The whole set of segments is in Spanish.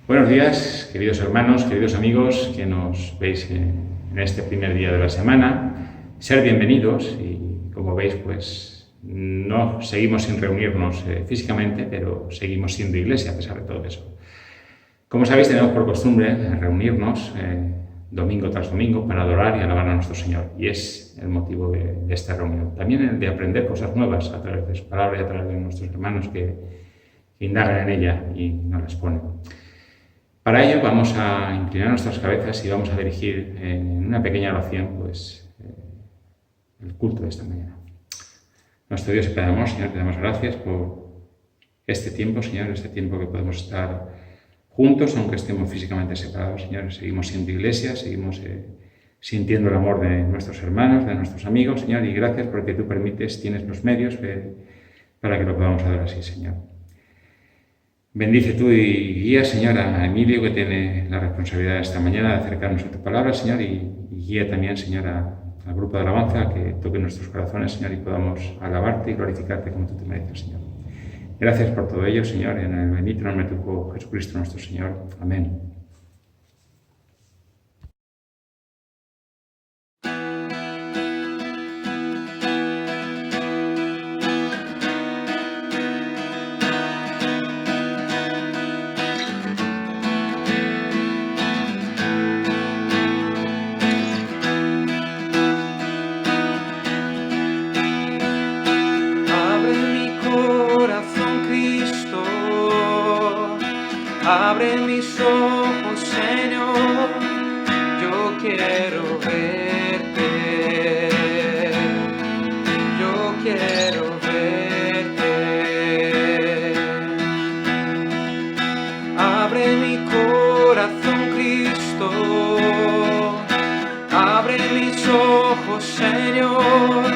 Buenos días, queridos hermanos, queridos amigos que nos veis en este primer día de la semana. Ser bienvenidos y, como veis, pues no seguimos sin reunirnos físicamente, pero seguimos siendo iglesia a pesar de todo eso. Como sabéis, tenemos por costumbre reunirnos domingo tras domingo para adorar y alabar a nuestro Señor. Y es el motivo de esta reunión. También el de aprender cosas nuevas a través de su palabra y a través de nuestros hermanos que indagan en ella y nos las ponen. Para ello vamos a inclinar nuestras cabezas y vamos a dirigir en una pequeña oración el culto de esta mañana. Nuestro Dios y Padre amor, Señor, te damos gracias por este tiempo, Señor, este tiempo que podemos estar juntos, aunque estemos físicamente separados, Señor. Seguimos siendo iglesia, seguimos sintiendo el amor de nuestros hermanos, de nuestros amigos, Señor, y gracias porque tú tienes los medios para que lo podamos hacer así, Señor. Bendice tú y guía, Señor, a Emilio, que tiene la responsabilidad esta mañana de acercarnos a tu palabra, Señor, y guía también, Señor, al grupo de alabanza, que toque nuestros corazones, Señor, y podamos alabarte y glorificarte como tú te mereces, Señor. Gracias por todo ello, Señor, y en el bendito nombre de tu Hijo Jesucristo nuestro Señor. Amén. Abre mis ojos, Señor, yo quiero verte, yo quiero verte. Abre mi corazón, Cristo, abre mis ojos, Señor,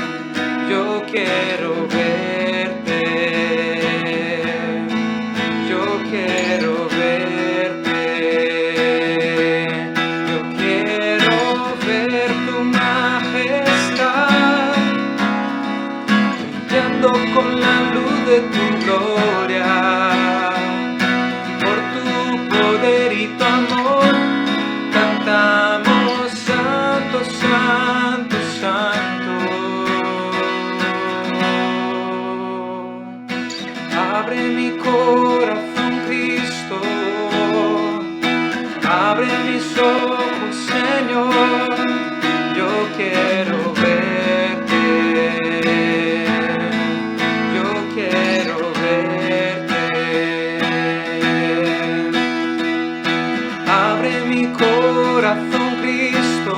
yo quiero verte, yo quiero verte, yo quiero ver tu majestad, brillando con la luz de tu gloria, por tu poder y tu amor, cantamos santo, santo, santo. Abre mi corazón, Cristo, abre mis ojos, Señor, yo quiero verte, yo quiero verte. Abre mi corazón, Cristo,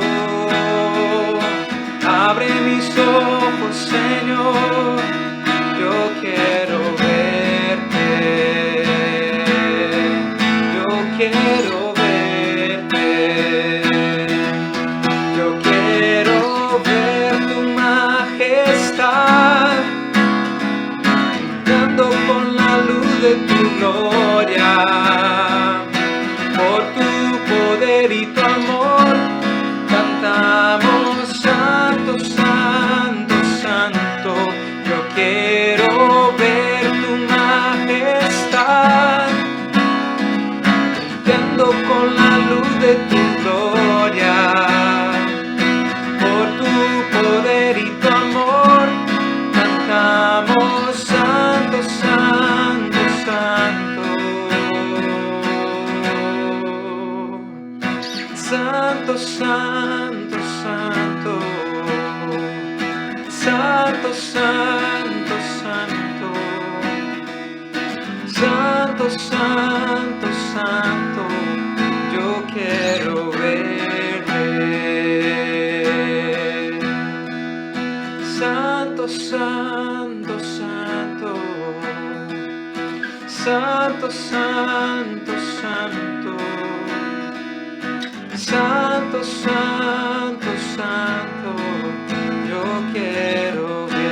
abre mis ojos, Señor, yo quiero verte, yo quiero verte, yo quiero ver tu majestad, brillando con la luz de tu gloria, por tu poder y tu amor, cantamos santo, santo, santo. Yo quiero ver tu majestad, brillando con la luz de tu gloria, por tu poder y tu amor, cantamos santo, santo, santo. Santo, santo, santo, santo, santo, santo, santo, santo, santo, yo quiero verte. Santo, santo, santo, santo, santo, santo, santo, santo, santo, yo quiero verte.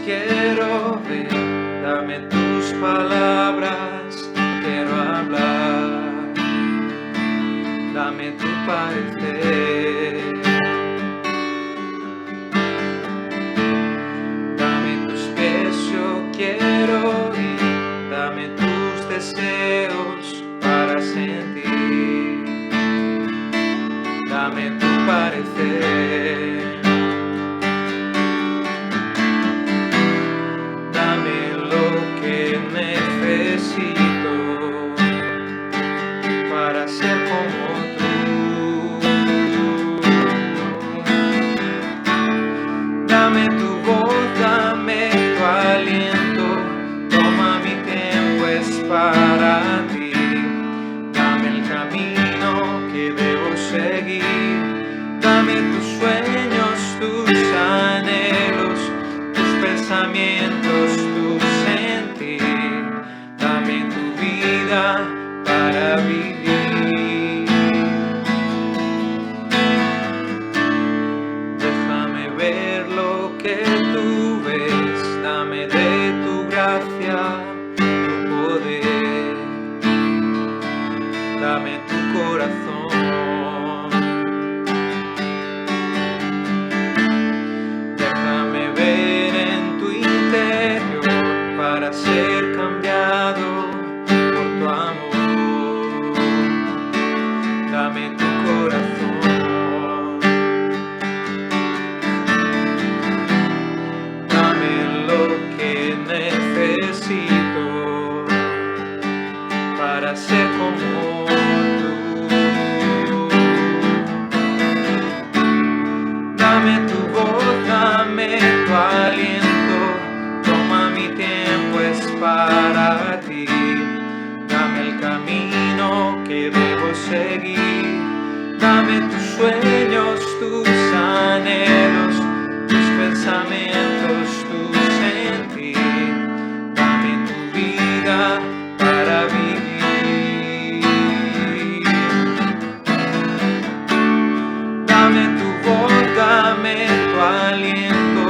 quiero ver, dame tus palabras, quiero hablar, dame tu parecer, dame tus pies, yo quiero ir, dame tus deseos para sentir, dame tu parecer. Necesito para ser como tú. Dame tu voz, dame tu aliento, toma mi tiempo, es para ti. Dame el camino que debo seguir, dame tus sueños, tus anhelos, tus pensamientos, tu sentir. Dame tu vida para vivir. Déjame ver lo que tú ves. Dame de tu gracia, tu poder. Dame tu corazón. Déjame ver en tu interior para ser cambiado por tu amor. Dame tu corazón. Dame lo que necesito para ser como tú. Dame tu voz, dame tu aliento, toma mi tiempo, es para ti. Dame el camino que debo seguir, dame tus sueños, tus anhelos, tus pensamientos, tu sentir. Dame tu vida para vivir. Dame tu voz, dame tu aliento,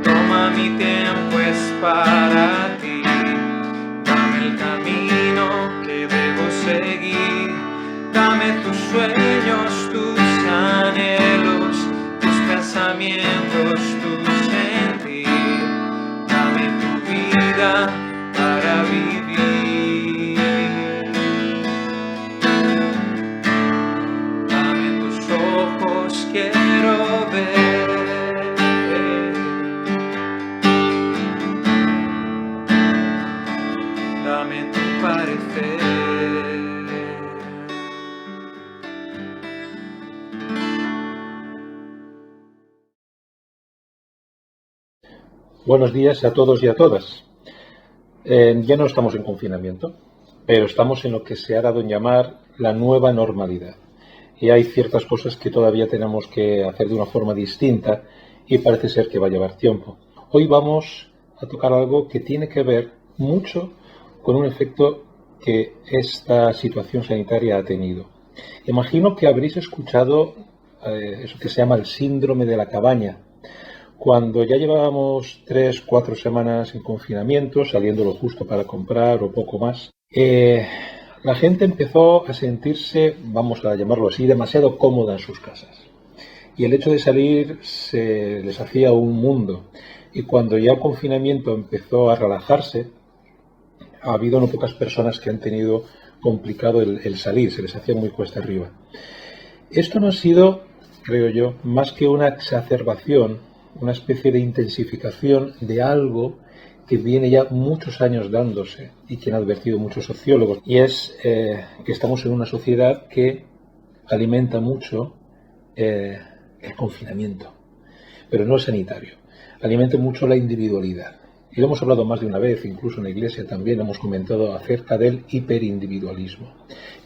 toma mi tiempo, es para ti. Dame el camino que debo seguir, dame tus sueños, tus anhelos, tus pensamientos, tu sentir. Dame tu vida para vivir. Dame tus ojos, quiero ver. Dame tu parecer. Buenos días a todos y a todas. Ya no estamos en confinamiento, pero estamos en lo que se ha dado en llamar la nueva normalidad. Y hay ciertas cosas que todavía tenemos que hacer de una forma distinta y parece ser que va a llevar tiempo. Hoy vamos a tocar algo que tiene que ver mucho con un efecto que esta situación sanitaria ha tenido. Imagino que habréis escuchado eso que se llama el síndrome de la cabaña. Cuando ya llevábamos 3-4 semanas en confinamiento, saliendo lo justo para comprar o poco más, la gente empezó a sentirse, vamos a llamarlo así, demasiado cómoda en sus casas. Y el hecho de salir se les hacía un mundo. Y cuando ya el confinamiento empezó a relajarse, ha habido no pocas personas que han tenido complicado el salir, se les hacía muy cuesta arriba. Esto no ha sido, creo yo, más que una exacerbación, una especie de intensificación de algo que viene ya muchos años dándose y que han advertido muchos sociólogos, y es que estamos en una sociedad que alimenta mucho el confinamiento, pero no el sanitario, alimenta mucho la individualidad. Y lo hemos hablado más de una vez, incluso en la Iglesia también hemos comentado acerca del hiperindividualismo,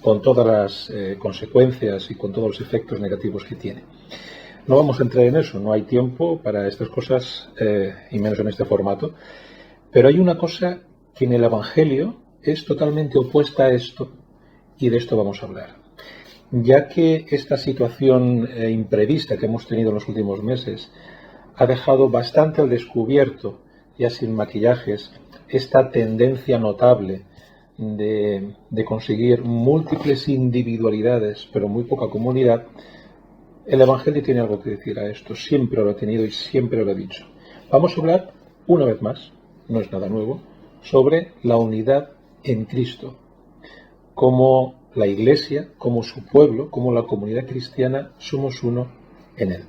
con todas las consecuencias y con todos los efectos negativos que tiene. No vamos a entrar en eso, no hay tiempo para estas cosas, y menos en este formato. Pero hay una cosa que en el Evangelio es totalmente opuesta a esto, y de esto vamos a hablar. Ya que esta situación imprevista que hemos tenido en los últimos meses ha dejado bastante al descubierto ya sin maquillajes, esta tendencia notable de conseguir múltiples individualidades, pero muy poca comunidad, el Evangelio tiene algo que decir a esto. Siempre lo ha tenido y siempre lo ha dicho. Vamos a hablar, una vez más, no es nada nuevo, sobre la unidad en Cristo. Como la Iglesia, como su pueblo, como la comunidad cristiana, somos uno en Él.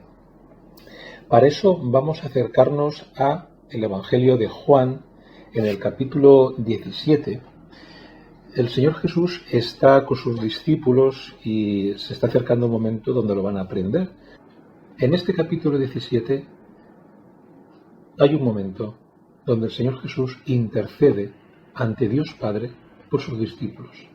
Para eso vamos a acercarnos al Evangelio de Juan, en el capítulo 17. El Señor Jesús está con sus discípulos y se está acercando un momento donde lo van a aprender. En este capítulo 17 hay un momento donde el Señor Jesús intercede ante Dios Padre por sus discípulos.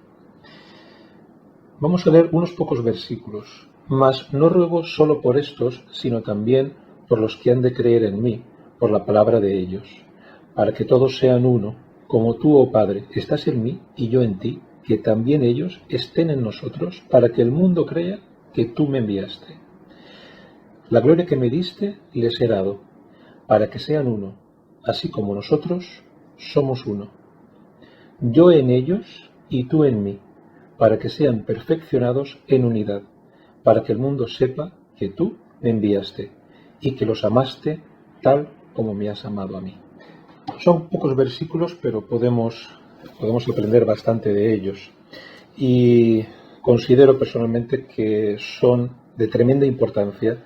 Vamos a leer unos pocos versículos. Mas no ruego solo por estos, sino también por los que han de creer en mí, por la palabra de ellos, para que todos sean uno, como tú, oh Padre, estás en mí y yo en ti, que también ellos estén en nosotros, para que el mundo crea que tú me enviaste. La gloria que me diste les he dado, para que sean uno, así como nosotros somos uno. Yo en ellos y tú en mí, para que sean perfeccionados en unidad, para que el mundo sepa que tú me enviaste y que los amaste tal como me has amado a mí. Son pocos versículos, pero podemos aprender bastante de ellos. Y considero personalmente que son de tremenda importancia,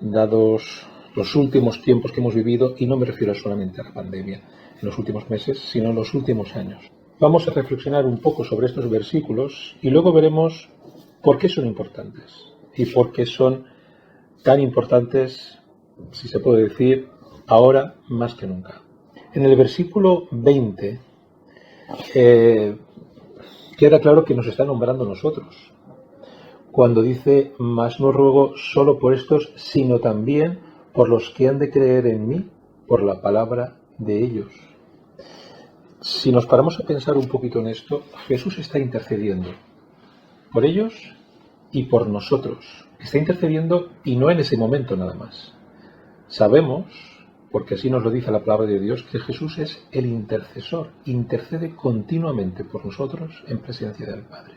dados los últimos tiempos que hemos vivido, y no me refiero solamente a la pandemia en los últimos meses, sino en los últimos años. Vamos a reflexionar un poco sobre estos versículos y luego veremos por qué son importantes y por qué son tan importantes, si se puede decir, ahora más que nunca. En el versículo 20 queda claro que nos está nombrando nosotros, cuando dice, mas no ruego solo por estos, sino también por los que han de creer en mí, por la palabra de ellos. Si nos paramos a pensar un poquito en esto, Jesús está intercediendo por ellos y por nosotros. Está intercediendo y no en ese momento nada más. Sabemos, porque así nos lo dice la palabra de Dios, que Jesús es el intercesor, intercede continuamente por nosotros en presencia del Padre.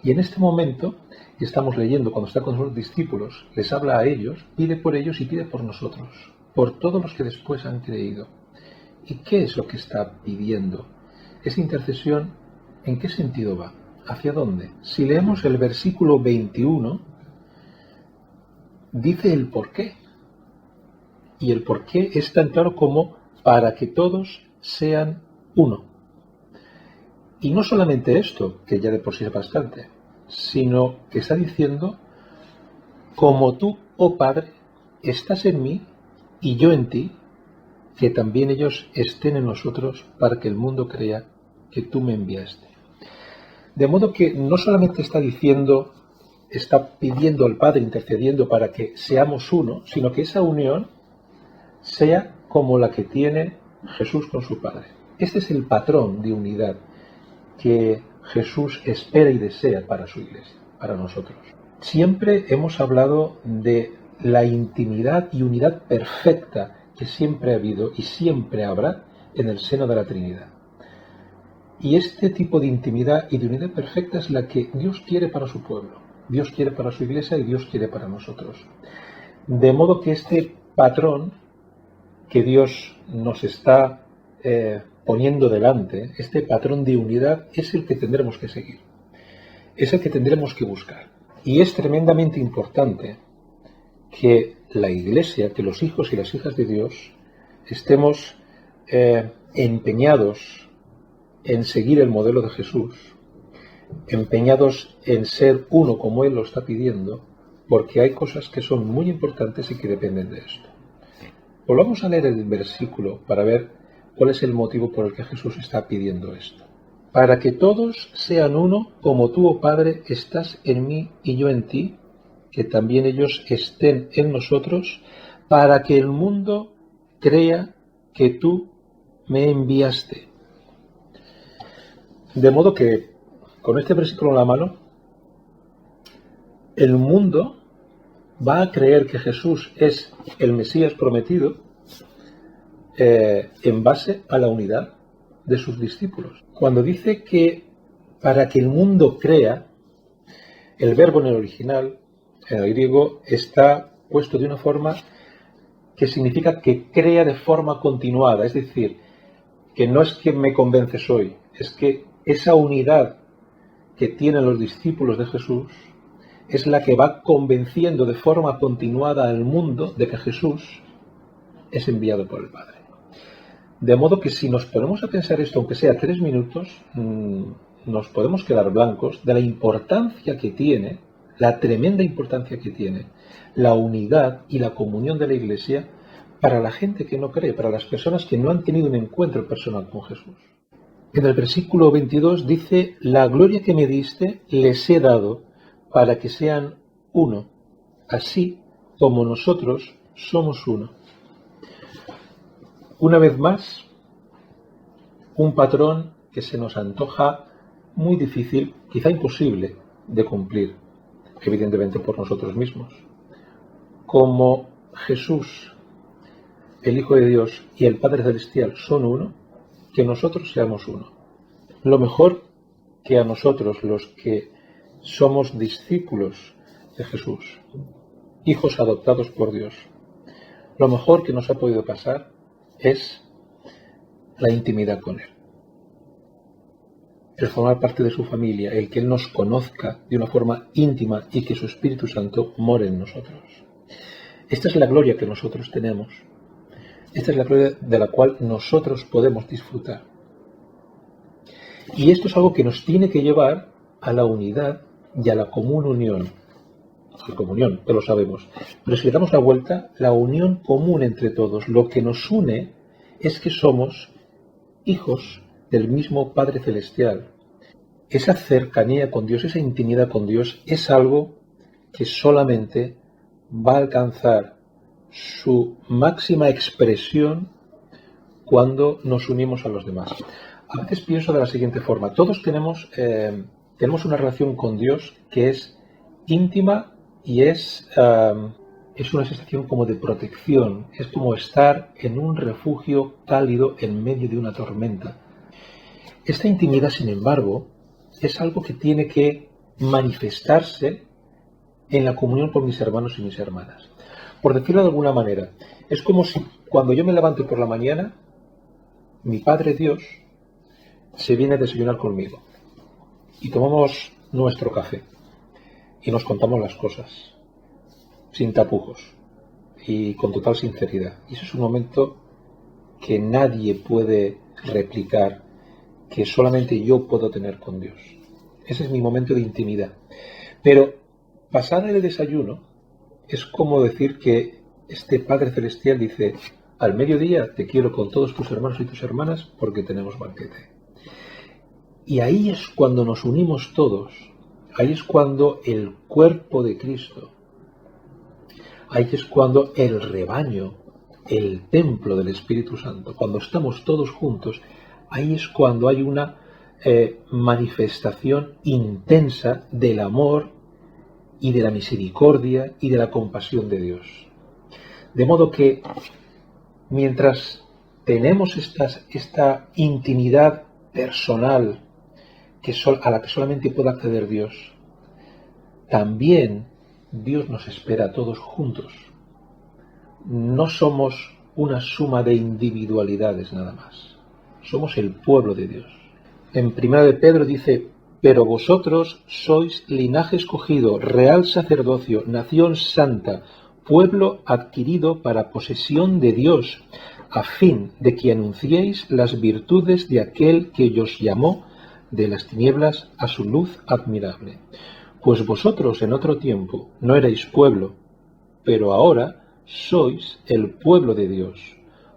Y en este momento que estamos leyendo, cuando está con sus discípulos, les habla a ellos, pide por ellos y pide por nosotros, por todos los que después han creído. ¿Y qué es lo que está pidiendo? Esa intercesión, ¿en qué sentido va? ¿Hacia dónde? Si leemos el versículo 21, dice el por qué. Y el por qué es tan claro como para que todos sean uno. Y no solamente esto, que ya de por sí es bastante, sino que está diciendo, como tú, oh Padre, estás en mí y yo en ti, que también ellos estén en nosotros para que el mundo crea que tú me enviaste. De modo que no solamente está diciendo, está pidiendo al Padre, intercediendo para que seamos uno, sino que esa unión sea como la que tiene Jesús con su Padre. Este es el patrón de unidad que Jesús espera y desea para su Iglesia, para nosotros. Siempre hemos hablado de la intimidad y unidad perfecta que siempre ha habido y siempre habrá en el seno de la Trinidad. Y este tipo de intimidad y de unidad perfecta es la que Dios quiere para su pueblo, Dios quiere para su Iglesia y Dios quiere para nosotros. De modo que este patrón que Dios nos está poniendo delante, este patrón de unidad, es el que tendremos que seguir, es el que tendremos que buscar. Y es tremendamente importante que la Iglesia, que los hijos y las hijas de Dios, estemos empeñados en seguir el modelo de Jesús, empeñados en ser uno como Él lo está pidiendo, porque hay cosas que son muy importantes y que dependen de esto. Volvamos a leer el versículo para ver cuál es el motivo por el que Jesús está pidiendo esto. Para que todos sean uno, como tú, oh Padre, estás en mí y yo en ti, que también ellos estén en nosotros, para que el mundo crea que tú me enviaste. De modo que, con este versículo en la mano, el mundo va a creer que Jesús es el Mesías prometido en base a la unidad de sus discípulos. Cuando dice que para que el mundo crea, el verbo en el original, en el griego, está puesto de una forma que significa que crea de forma continuada, es decir, que no es que me convences hoy, es que esa unidad que tienen los discípulos de Jesús es la que va convenciendo de forma continuada al mundo de que Jesús es enviado por el Padre. De modo que si nos ponemos a pensar esto, aunque sea 3 minutos, nos podemos quedar blancos de la importancia que tiene, la tremenda importancia que tiene la unidad y la comunión de la Iglesia para la gente que no cree, para las personas que no han tenido un encuentro personal con Jesús. En el versículo 22 dice: la gloria que me diste les he dado para que sean uno, así como nosotros somos uno. Una vez más, un patrón que se nos antoja muy difícil, quizá imposible de cumplir, evidentemente por nosotros mismos. Como Jesús, el Hijo de Dios y el Padre Celestial son uno, que nosotros seamos uno. Lo mejor que a nosotros, los que somos discípulos de Jesús, hijos adoptados por Dios, lo mejor que nos ha podido pasar es la intimidad con Él. El formar parte de su familia, el que Él nos conozca de una forma íntima y que su Espíritu Santo more en nosotros. Esta es la gloria que nosotros tenemos. Esta es la gloria de la cual nosotros podemos disfrutar. Y esto es algo que nos tiene que llevar a la unidad y a la común unión. La comunión, que lo sabemos. Pero si le damos la vuelta, la unión común entre todos, lo que nos une es que somos hijos del mismo Padre Celestial. Esa cercanía con Dios, esa intimidad con Dios es algo que solamente va a alcanzar su máxima expresión cuando nos unimos a los demás. A veces pienso de la siguiente forma: todos tenemos una relación con Dios que es íntima y es una sensación como de protección, es como estar en un refugio cálido en medio de una tormenta. Esta intimidad, sin embargo, es algo que tiene que manifestarse en la comunión con mis hermanos y mis hermanas. Por decirlo de alguna manera, es como si cuando yo me levanto por la mañana, mi Padre Dios se viene a desayunar conmigo y tomamos nuestro café y nos contamos las cosas sin tapujos y con total sinceridad. Y eso es un momento que nadie puede replicar, que solamente yo puedo tener con Dios. Ese es mi momento de intimidad. Pero pasar el desayuno es como decir que este Padre Celestial dice: al mediodía te quiero con todos tus hermanos y tus hermanas porque tenemos banquete. Y ahí es cuando nos unimos todos, ahí es cuando el cuerpo de Cristo, ahí es cuando el rebaño, el templo del Espíritu Santo, cuando estamos todos juntos, ahí es cuando hay una manifestación intensa del amor y de la misericordia y de la compasión de Dios. De modo que mientras tenemos esta intimidad personal a la que solamente puede acceder Dios, también Dios nos espera a todos juntos. No somos una suma de individualidades nada más. Somos el pueblo de Dios. En 1 de Pedro dice: pero vosotros sois linaje escogido, real sacerdocio, nación santa, pueblo adquirido para posesión de Dios, a fin de que anunciéis las virtudes de aquel que os llamó de las tinieblas a su luz admirable. Pues vosotros en otro tiempo no erais pueblo, pero ahora sois el pueblo de Dios.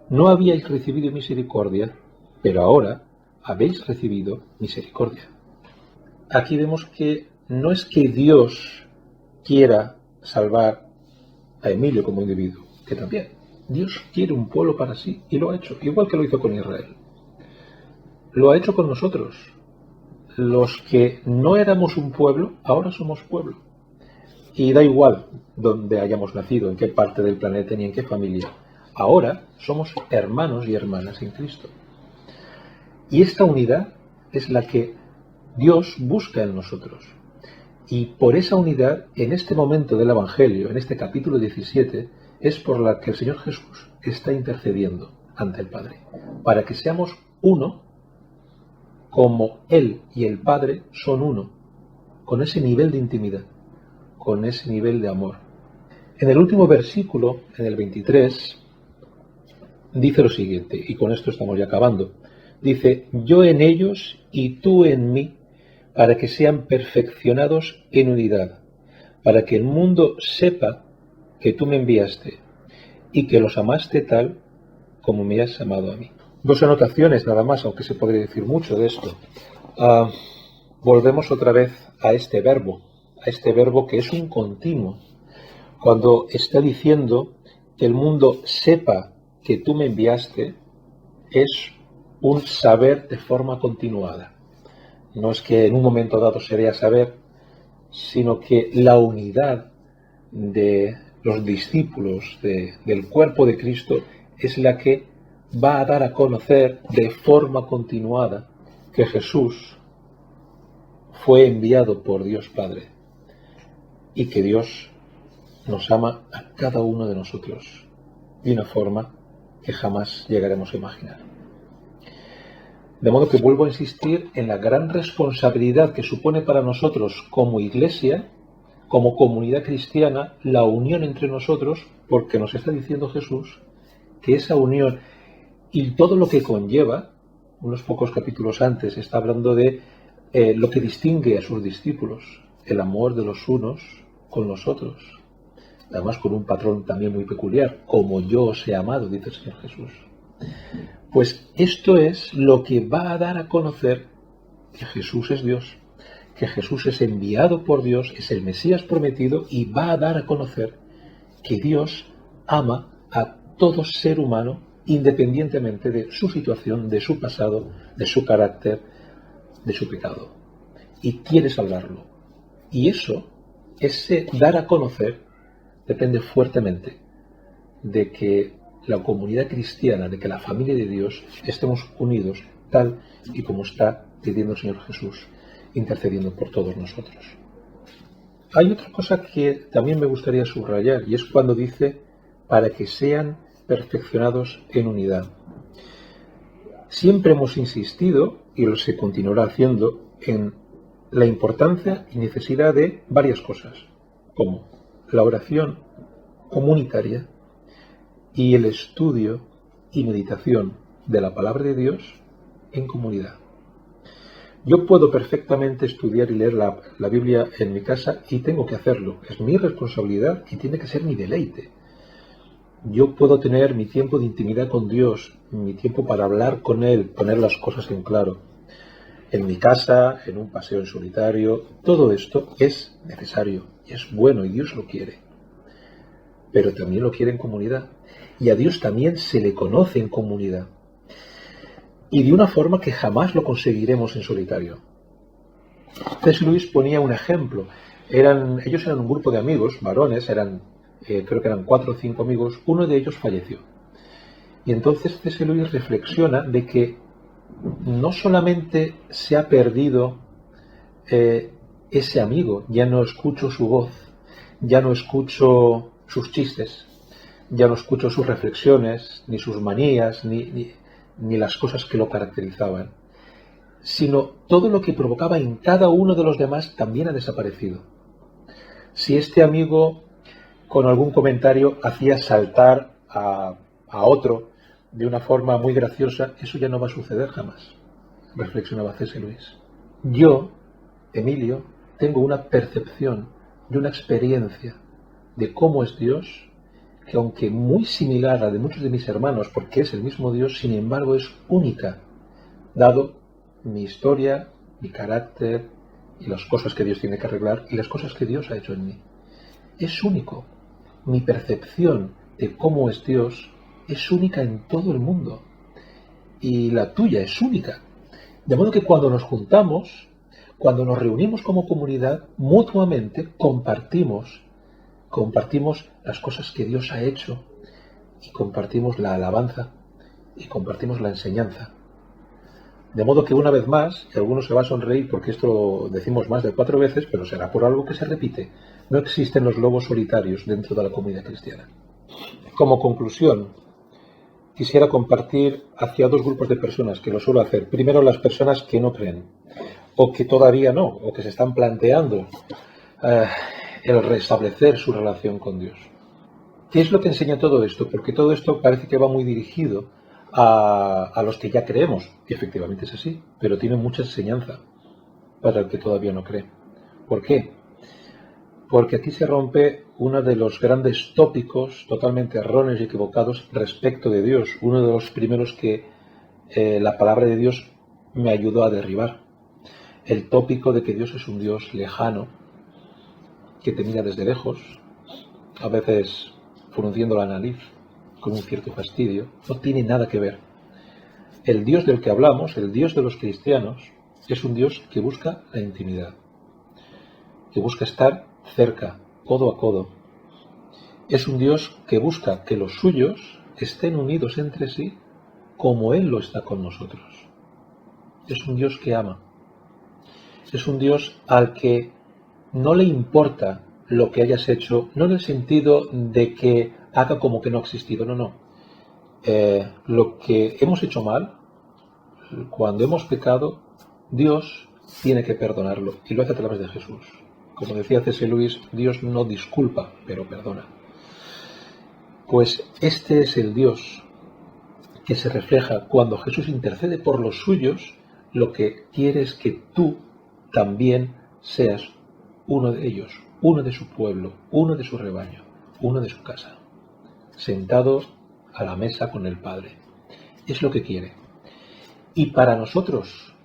No habíais recibido misericordia, pero ahora habéis recibido misericordia. Aquí vemos que no es que Dios quiera salvar a Emilio como individuo, que también. Dios quiere un pueblo para sí y lo ha hecho, igual que lo hizo con Israel. Lo ha hecho con nosotros. Los que no éramos un pueblo, ahora somos pueblo. Y da igual donde hayamos nacido, en qué parte del planeta ni en qué familia. ahora somos hermanos y hermanas en Cristo. Y esta unidad es la que Dios busca en nosotros. Y por esa unidad, en este momento del Evangelio, en este capítulo 17, es por la que el Señor Jesús está intercediendo ante el Padre, para que seamos uno, como Él y el Padre son uno, con ese nivel de intimidad, con ese nivel de amor. En el último versículo, en el 23, dice lo siguiente, y con esto estamos ya acabando. Dice, yo en ellos y tú en mí, para que sean perfeccionados en unidad, para que el mundo sepa que tú me enviaste y que los amaste tal como me has amado a mí. Dos anotaciones nada más, aunque se podría decir mucho de esto. Volvemos otra vez a este verbo que es un continuo. Cuando está diciendo que el mundo sepa que tú me enviaste, es un saber de forma continuada. No es que en un momento dado se dé a saber, sino que la unidad de los discípulos del cuerpo de Cristo es la que va a dar a conocer de forma continuada que Jesús fue enviado por Dios Padre y que Dios nos ama a cada uno de nosotros de una forma que jamás llegaremos a imaginar. De modo que vuelvo a insistir en la gran responsabilidad que supone para nosotros como iglesia, como comunidad cristiana, la unión entre nosotros, porque nos está diciendo Jesús que esa unión y todo lo que conlleva, unos pocos capítulos antes está hablando de lo que distingue a sus discípulos, el amor de los unos con los otros, además con un patrón también muy peculiar, como yo os he amado, dice el Señor Jesús. Pues esto es lo que va a dar a conocer que Jesús es Dios, que Jesús es enviado por Dios, es el Mesías prometido y va a dar a conocer que Dios ama a todo ser humano independientemente de su situación, de su pasado, de su carácter, de su pecado. Y quiere salvarlo. Y eso, ese dar a conocer, depende fuertemente de que la comunidad cristiana, de que la familia de Dios estemos unidos tal y como está pidiendo el Señor Jesús, intercediendo por todos nosotros. Hay otra cosa que también me gustaría subrayar y es cuando dice para que sean perfeccionados en unidad. Siempre hemos insistido, y lo se continuará haciendo, en la importancia y necesidad de varias cosas, como la oración comunitaria y el estudio y meditación de la palabra de Dios en comunidad. Yo puedo perfectamente estudiar y leer la Biblia en mi casa y tengo que hacerlo. Es mi responsabilidad y tiene que ser mi deleite. Yo puedo tener mi tiempo de intimidad con Dios, mi tiempo para hablar con Él, poner las cosas en claro. En mi casa, en un paseo en solitario, todo esto es necesario y es bueno y Dios lo quiere. Pero también lo quiere en comunidad. Y a Dios también se le conoce en comunidad. Y de una forma que jamás lo conseguiremos en solitario. C.S. Lewis ponía un ejemplo. Ellos eran un grupo de amigos, varones, creo que eran 4 o 5 amigos, uno de ellos falleció. Y entonces C.S. Lewis reflexiona de que no solamente se ha perdido ese amigo, ya no escucho su voz, ya no escucho sus chistes, ya no escucho sus reflexiones, ni sus manías, ni las cosas que lo caracterizaban, sino todo lo que provocaba en cada uno de los demás también ha desaparecido. Si este amigo con algún comentario hacía saltar a otro de una forma muy graciosa, eso ya no va a suceder jamás, reflexionaba C.S. Lewis. Yo, Emilio, tengo una percepción y una experiencia de cómo es Dios, que aunque muy similar a la de muchos de mis hermanos, porque es el mismo Dios, sin embargo es única, dado mi historia, mi carácter y las cosas que Dios tiene que arreglar y las cosas que Dios ha hecho en mí. Es único. Mi percepción de cómo es Dios es única en todo el mundo y la tuya es única. De modo que cuando nos juntamos, cuando nos reunimos como comunidad, mutuamente compartimos las cosas que Dios ha hecho, y compartimos la alabanza y compartimos la enseñanza. De modo que una vez más, y algunos se va a sonreír porque esto lo decimos más de 4 veces, pero será por algo que se repite, no existen los lobos solitarios dentro de la comunidad cristiana. Como conclusión, quisiera compartir hacia 2 grupos de personas que lo suelo hacer. Primero, las personas que no creen, o que todavía no, o que se están planteando el restablecer su relación con Dios. ¿Qué es lo que enseña todo esto? Porque todo esto parece que va muy dirigido a los que ya creemos, y efectivamente es así, pero tiene mucha enseñanza para el que todavía no cree. ¿Por qué? Porque aquí se rompe uno de los grandes tópicos totalmente erróneos y equivocados respecto de Dios, uno de los primeros que la palabra de Dios me ayudó a derribar. El tópico de que Dios es un Dios lejano, que te mira desde lejos, a veces frunciendo la nariz, con un cierto fastidio, no tiene nada que ver. El Dios del que hablamos, el Dios de los cristianos, es un Dios que busca la intimidad, que busca estar cerca, codo a codo. Es un Dios que busca que los suyos estén unidos entre sí como Él lo está con nosotros. Es un Dios que ama. Es un Dios al que no le importa lo que hayas hecho, no en el sentido de que haga como que no ha existido, no. Lo que hemos hecho mal, cuando hemos pecado, Dios tiene que perdonarlo y lo hace a través de Jesús. Como decía C.S. Lewis, Dios no disculpa, pero perdona. Pues este es el Dios que se refleja cuando Jesús intercede por los suyos. Lo que quiere es que tú también seas uno de ellos, uno de su pueblo, uno de su rebaño, uno de su casa, sentado a la mesa con el Padre. Es lo que quiere. Y para nosotros,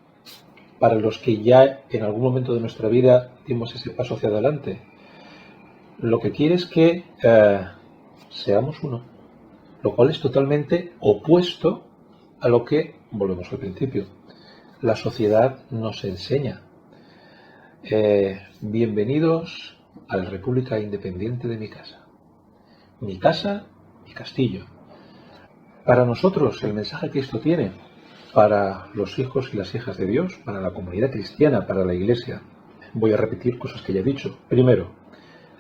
para los que ya en algún momento de nuestra vida dimos ese paso hacia adelante, lo que quiere es que seamos uno, lo cual es totalmente opuesto a lo que, volvemos al principio, la sociedad nos enseña. Bienvenidos a la República Independiente de mi casa, mi castillo. Para nosotros el mensaje que esto tiene, para los hijos y las hijas de Dios, para la comunidad cristiana, para la Iglesia, voy a repetir cosas que ya he dicho. Primero,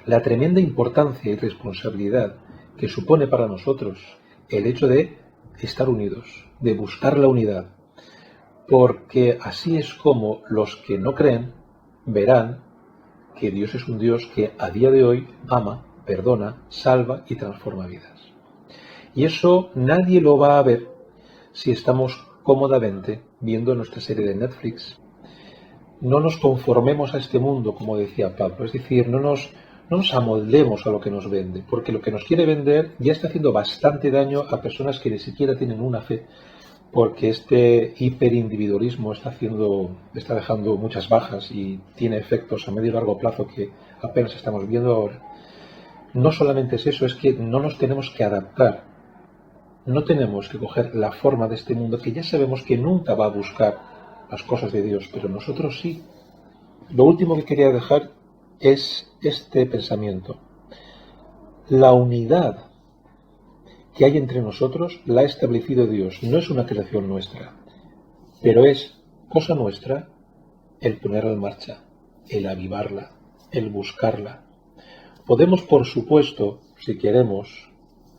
la tremenda importancia y responsabilidad que supone para nosotros el hecho de estar unidos, de buscar la unidad, porque así es como los que no creen verán que Dios es un Dios que a día de hoy ama, perdona, salva y transforma vidas. Y eso nadie lo va a ver si estamos cómodamente viendo nuestra serie de Netflix. No nos conformemos a este mundo, como decía Pablo, es decir, no nos amoldemos a lo que nos vende, porque lo que nos quiere vender ya está haciendo bastante daño a personas que ni siquiera tienen una fe, porque este hiperindividualismo está dejando muchas bajas y tiene efectos a medio y largo plazo que apenas estamos viendo ahora. No solamente es eso, es que no nos tenemos que adaptar, no tenemos que coger la forma de este mundo que ya sabemos que nunca va a buscar las cosas de Dios, pero nosotros sí. Lo último que quería dejar es este pensamiento. La unidad que hay entre nosotros la ha establecido Dios, no es una creación nuestra, pero es cosa nuestra el ponerla en marcha, el avivarla, el buscarla. Podemos, por supuesto, si queremos,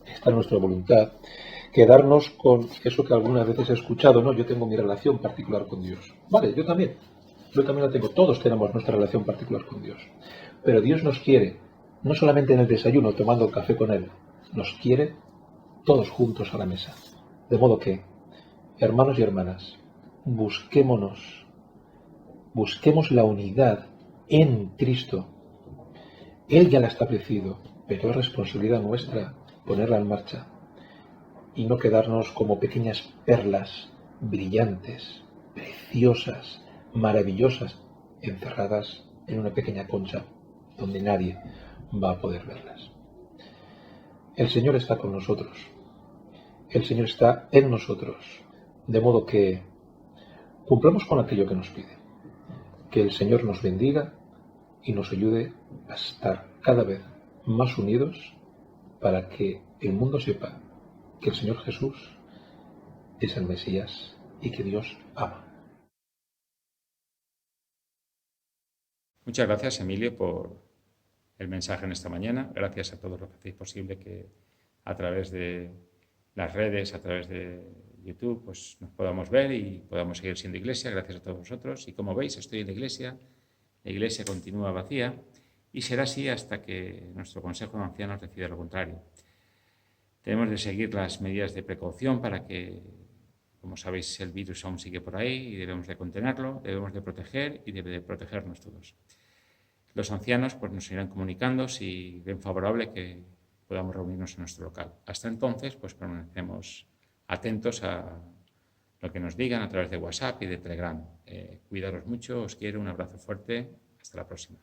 está en nuestra voluntad, quedarnos con eso que algunas veces he escuchado, ¿no? Yo tengo mi relación particular con Dios. Vale, yo también la tengo, todos tenemos nuestra relación particular con Dios. Pero Dios nos quiere, no solamente en el desayuno, tomando café con Él, nos quiere todos juntos a la mesa. De modo que, hermanos y hermanas, busquemos la unidad en Cristo. Él ya la ha establecido, pero es responsabilidad nuestra ponerla en marcha y no quedarnos como pequeñas perlas brillantes, preciosas, maravillosas, encerradas en una pequeña concha donde nadie va a poder verlas. El Señor está con nosotros. El Señor está en nosotros. De modo que cumplamos con aquello que nos pide. Que el Señor nos bendiga y nos ayude a estar cada vez más unidos para que el mundo sepa que el Señor Jesús es el Mesías y que Dios ama. Muchas gracias, Emilio, por el mensaje en esta mañana. Gracias a todos los que hacéis posible que a través de las redes, a través de YouTube, pues nos podamos ver y podamos seguir siendo iglesia. Gracias a todos vosotros. Y como veis, estoy en la iglesia continúa vacía y será así hasta que nuestro Consejo de Ancianos decida lo contrario. Tenemos de seguir las medidas de precaución para que, como sabéis, el virus aún sigue por ahí y debemos de contenerlo, debemos de proteger y debe de protegernos todos. Los ancianos pues nos irán comunicando si ven favorable que podamos reunirnos en nuestro local. Hasta entonces, pues permanecemos atentos a lo que nos digan a través de WhatsApp y de Telegram. Cuidaros mucho, os quiero, un abrazo fuerte, hasta la próxima.